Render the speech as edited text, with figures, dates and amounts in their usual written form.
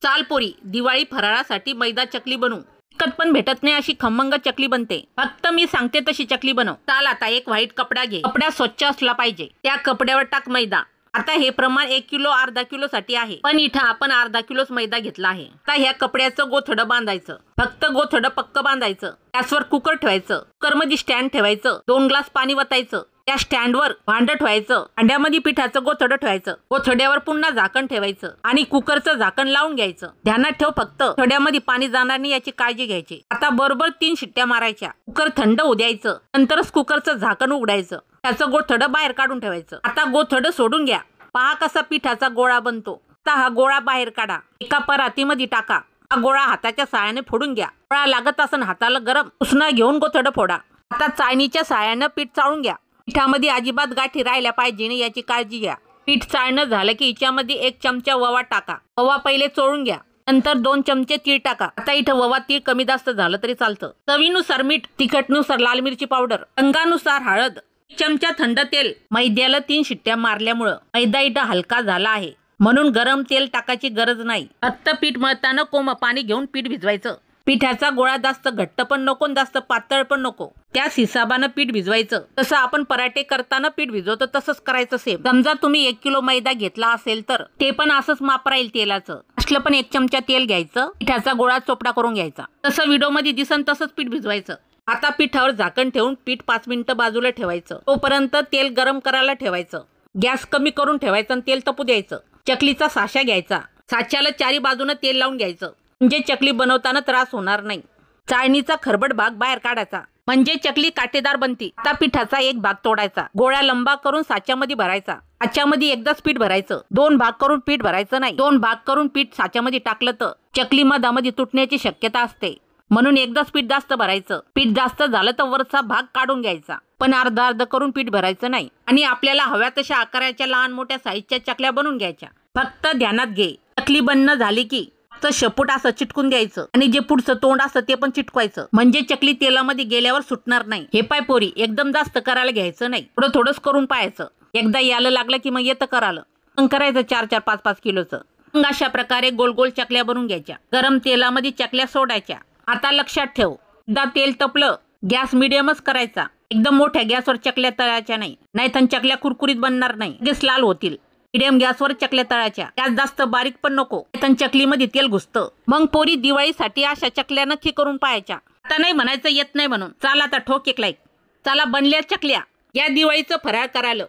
चाल पोरी, दिवाळी फराळासाठी मैदा चकली बनवू. विकत पण भेटत नाही अशी खमंग चकली बनते. फक्त मी सांगते तशी चकली बनव. चाल आता एक व्हाईट कपडा घे. कपडा स्वच्छ असला पाहिजे. त्या कपड्यावर टाक मैदा. आता हे प्रमाण 1 किलो अर्धा किलो साठी आहे, पण इथं आपण अर्धा किलोच मैदा घेतला आहे. आता ह्या कपड्याचं गोथडं बांधायचं. फक्त गोथडं पक्क बांधायचं. गॅसवर कुकर ठेवायचं. कुकर मध्ये स्टँड ठेवायचं. 2 ग्लास पाणी वतायचं. त्या स्टँडवर भांड ठेवायचं. भांड्यामध्ये पिठाचं गोथडं ठेवायचं. गोथड्यावर पुन्हा झाकण ठेवायचं आणि कुकरचं झाकण लावून घ्यायचं. ध्यानात ठेव फक्त गोथड्यामध्ये पाणी जाणार नाही याची काळजी घ्यायची. आता बरोबर 3 शिट्ट्या मारायच्या. कुकर थंड होऊ द्यायचं. नंतरच कुकरचं झाकण उघडायचं. त्याचं गोथडं बाहेर काढून ठेवायचं. आता गोथडं सोडून घ्या. पहा कसा पिठाचा गोळा बनतो. आता हा गोळा बाहेर काढा. एका परातीमध्ये टाका. हा गोळा हाताच्या साहाय्याने फोडून घ्या. गोळा लागत असन हाताला गरम उसना घेऊन गोथडं फोडा. आता चाळणीच्या साहाय्याने पीठ चाळून घ्या. पिठामध्ये अजिबात गाठी राहिल्या पाहिजे नाही याची काळजी घ्या. पीठ चाळणं झालं की याच्यामध्ये 1 चमचा ओवा टाका. ओवा पहिले चोळून घ्या. नंतर 2 चमचे तीळ टाका. आता इथं ओवा तीळ कमी जास्त झालं तरी चालतं. चवीनुसार मीठ, तिखटनुसार लाल मिरची पावडर, रंगानुसार हळद, 1 चमचा थंड तेल. मैद्याला 3 शिट्ट्या मारल्यामुळे मैदा इथं हलका झाला आहे, म्हणून गरम तेल टाकायची गरज नाही. फक्त पीठ मळताना कोमट पाणी घेऊन पीठ भिजवायचं. पिठाचा गोळा जास्त घट्ट पण नको जास्त पातळ पण नको. त्याच हिसाबानं पीठ भिजवायचं. तसं आपण पराठे करताना पीठ भिजवतो तसंच करायचं सेम. समजा तुम्ही 1 किलो मैदा घेतला असेल तर ते पण असंच माप राहील तेलाचं. असलं पण 1 चमचा तेल घ्यायचं. पिठाचा गोळा चोपडा करून घ्यायचा. तसं व्हिडिओ मध्ये दिसन तसंच पीठ भिजवायचं. आता पिठावर झाकण ठेवून पीठ 5 मिनिटं बाजूला ठेवायचं. तोपर्यंत तेल गरम करायला ठेवायचं. गॅस कमी करून ठेवायचं आणि तेल तपू द्यायचं. चकलीचा साचा घ्यायचा. साच्याला 4 बाजूनं तेल लावून घ्यायचं, म्हणजे चकली बनवताना त्रास होणार नाही. चाळणीचा खरबट भाग बाहेर काढायचा, म्हणजे चकली काटेदार बनती. आता पिठाचा एक भाग तोडायचा. गोळा लंबा करून साच्यामध्ये भरायचा. साच्यामध्ये एकदाच पीठ भरायचं. 2 भाग करून पीठ भरायचं नाही. 2 भाग करून पीठ साच्यामध्ये टाकलं तर चकली मधामध्ये तुटण्याची शक्यता असते, म्हणून एकदाच पीठ जास्त भरायचं. पीठ जास्त झालं तर वरचा भाग काढून घ्यायचा, पण अर्ध करून पीठ भरायचं नाही. आणि आपल्याला हव्या तशा आकाराच्या लहान मोठ्या साईजच्या चकल्या बनवून घ्यायच्या. फक्त ध्यानात घे, चकली बनणं झाली की शेपूट असं चिटकून द्यायचं आणि जे पुढचं तोंड असतं ते पण चिटकवायचं, म्हणजे चकली तेलामध्ये गेल्यावर सुटणार नाही. हे पाय पोरी, एकदम जास्त करायला घ्यायचं नाही. थोडंच करून पाहायचं. एकदा यायला लागलं की मग येतं करायला. मग करायचं 4-4, 5-5 किलोचं. मग अशा प्रकारे गोल गोल चकल्या बनवून घ्यायच्या. गरम तेलामध्ये चकल्या सोडायच्या. आता लक्षात ठेव, एकदा तेल तपलं गॅस मिडियमच करायचा. एकदम मोठ्या गॅसवर चकल्या तळायच्या नाही, नाहीतर चकल्या कुरकुरीत बनणार नाही, लगेच लाल होतील. मीडियम गॅसवर चकल्या तळायच्या. गॅस जास्त बारीक पण नको, नाहीतर चकलीमध्ये तेल घुसतं. मग पोरी दिवाळीसाठी अशा चकल्या नक्की करून पाहायच्या. आता नाही म्हणायचं येत नाही म्हणून. चला आता ठोक एक लाईक. चला बनल्या चकल्या. या दिवाळीचं फराळ करायला